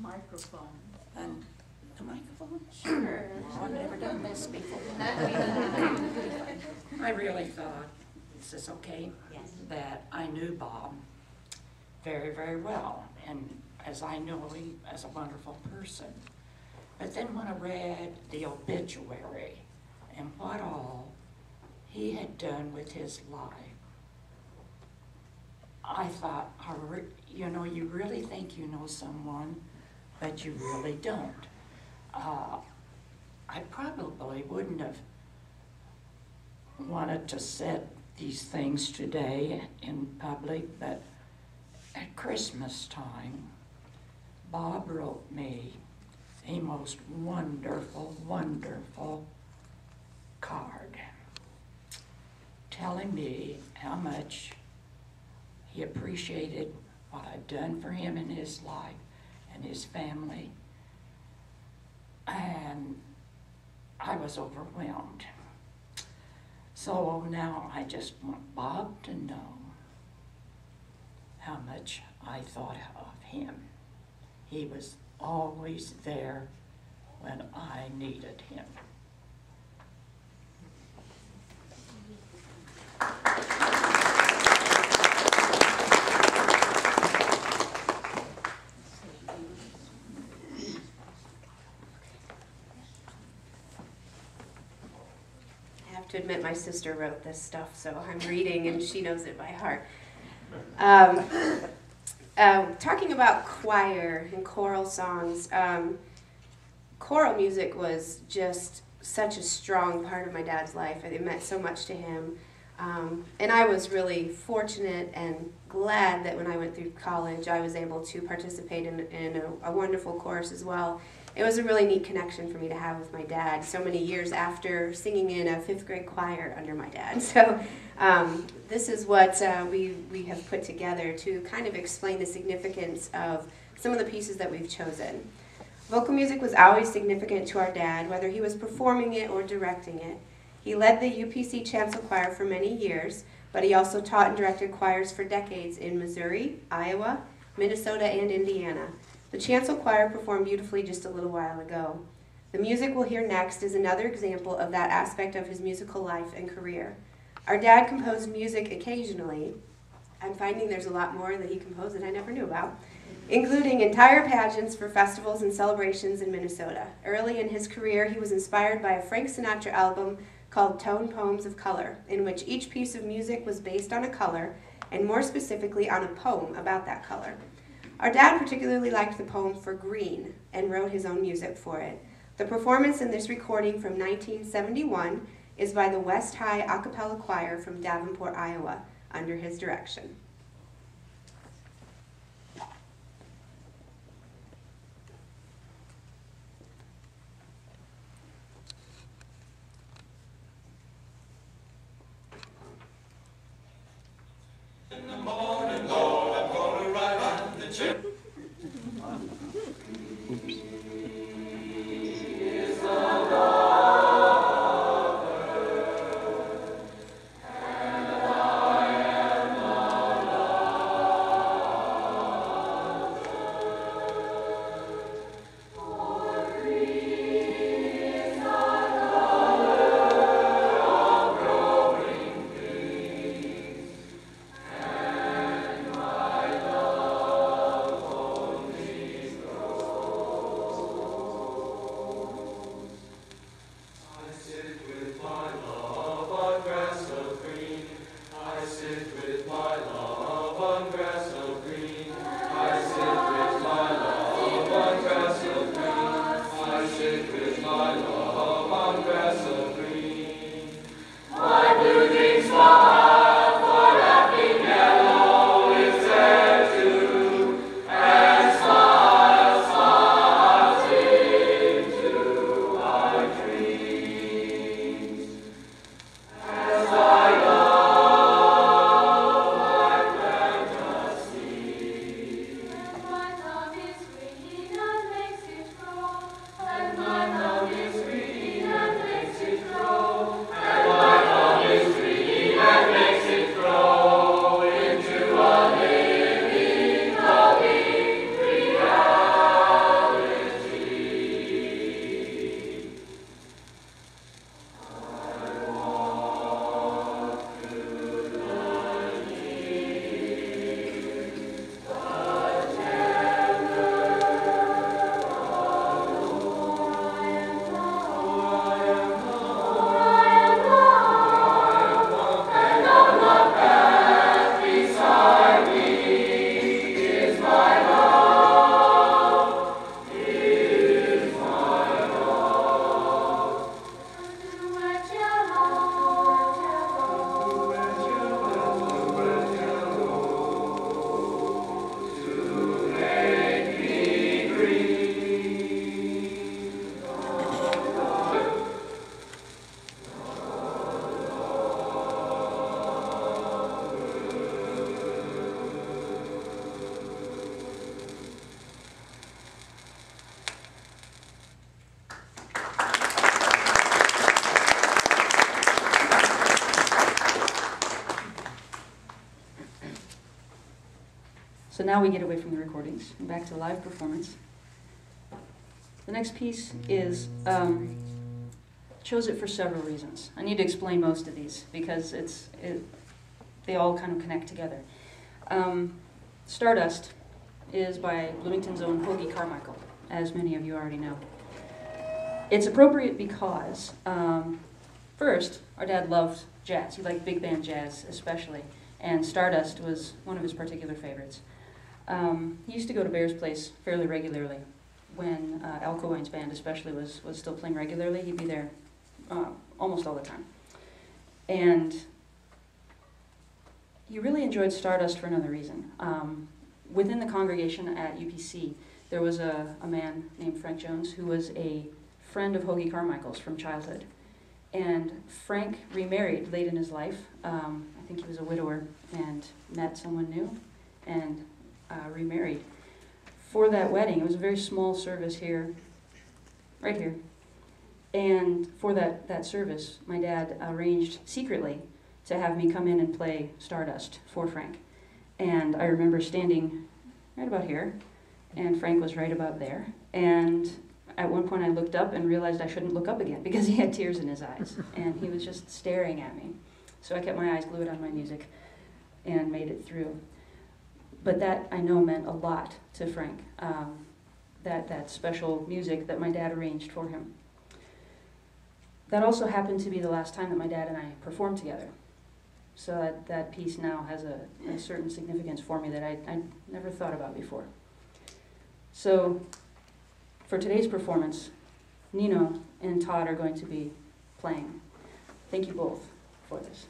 Microphone. And the microphone? Sure. Oh, I've never done this before. I really thought, is this okay? Yes. That I knew Bob very, very well, and as I know him as a wonderful person. But then when I read the obituary and what all he had done with his life, I thought, you know, you really think you know someone, but you really don't. I probably wouldn't have wanted to say these things today in public, but at Christmas time, Bob wrote me a most wonderful, wonderful card telling me how much he appreciated what I'd done for him in his life and his family. And I was overwhelmed. So now I just want Bob to know how much I thought of him. He was always there when I needed him. To admit, my sister wrote this stuff, so I'm reading and she knows it by heart. Talking about choir and choral songs, choral music was just such a strong part of my dad's life. It meant so much to him. And I was really fortunate and glad that when I went through college, I was able to participate in a wonderful chorus as well. It was a really neat connection for me to have with my dad so many years after singing in a 5th grade choir under my dad. So this is what we have put together to kind of explain the significance of some of the pieces that we've chosen. Vocal music was always significant to our dad, whether he was performing it or directing it. He led the UPC Chancel Choir for many years, but he also taught and directed choirs for decades in Missouri, Iowa, Minnesota, and Indiana. The Chancel Choir performed beautifully just a little while ago. The music we'll hear next is another example of that aspect of his musical life and career. Our dad composed music occasionally. I'm finding there's a lot more that he composed that I never knew about, including entire pageants for festivals and celebrations in Minnesota. Early in his career, he was inspired by a Frank Sinatra album called Tone Poems of Color, in which each piece of music was based on a color, and more specifically on a poem about that color. Our dad particularly liked the poem For Green and wrote his own music for it. The performance in this recording from 1971 is by the West High A Cappella Choir from Davenport, Iowa, under his direction. In the morning, Lord, I'm gonna ride on the chip. So now we get away from the recordings and back to live performance. The next piece is, chose it for several reasons. I need to explain most of these because they all kind of connect together. Stardust is by Bloomington's own Hoagie Carmichael, as many of you already know. It's appropriate because, first, our dad loved jazz. He liked big band jazz especially, and Stardust was one of his particular favorites. He used to go to Bear's Place fairly regularly. When Al Cohen's band especially was still playing regularly, he'd be there almost all the time. And he really enjoyed Stardust for another reason. Within the congregation at UPC, there was a man named Frank Jones who was a friend of Hoagie Carmichael's from childhood. And Frank remarried late in his life. I think he was a widower and met someone new and remarried. For that wedding, it was a very small service here, right here. And for that service, my dad arranged secretly to have me come in and play Stardust for Frank. And I remember standing right about here, and Frank was right about there. And at one point I looked up and realized I shouldn't look up again because he had tears in his eyes, and he was just staring at me. So I kept my eyes glued on my music and made it through. But that, I know, meant a lot to Frank, that special music that my dad arranged for him. That also happened to be the last time that my dad and I performed together. So that piece now has a certain significance for me that I never thought about before. So for today's performance, Nino and Todd are going to be playing. Thank you both for this.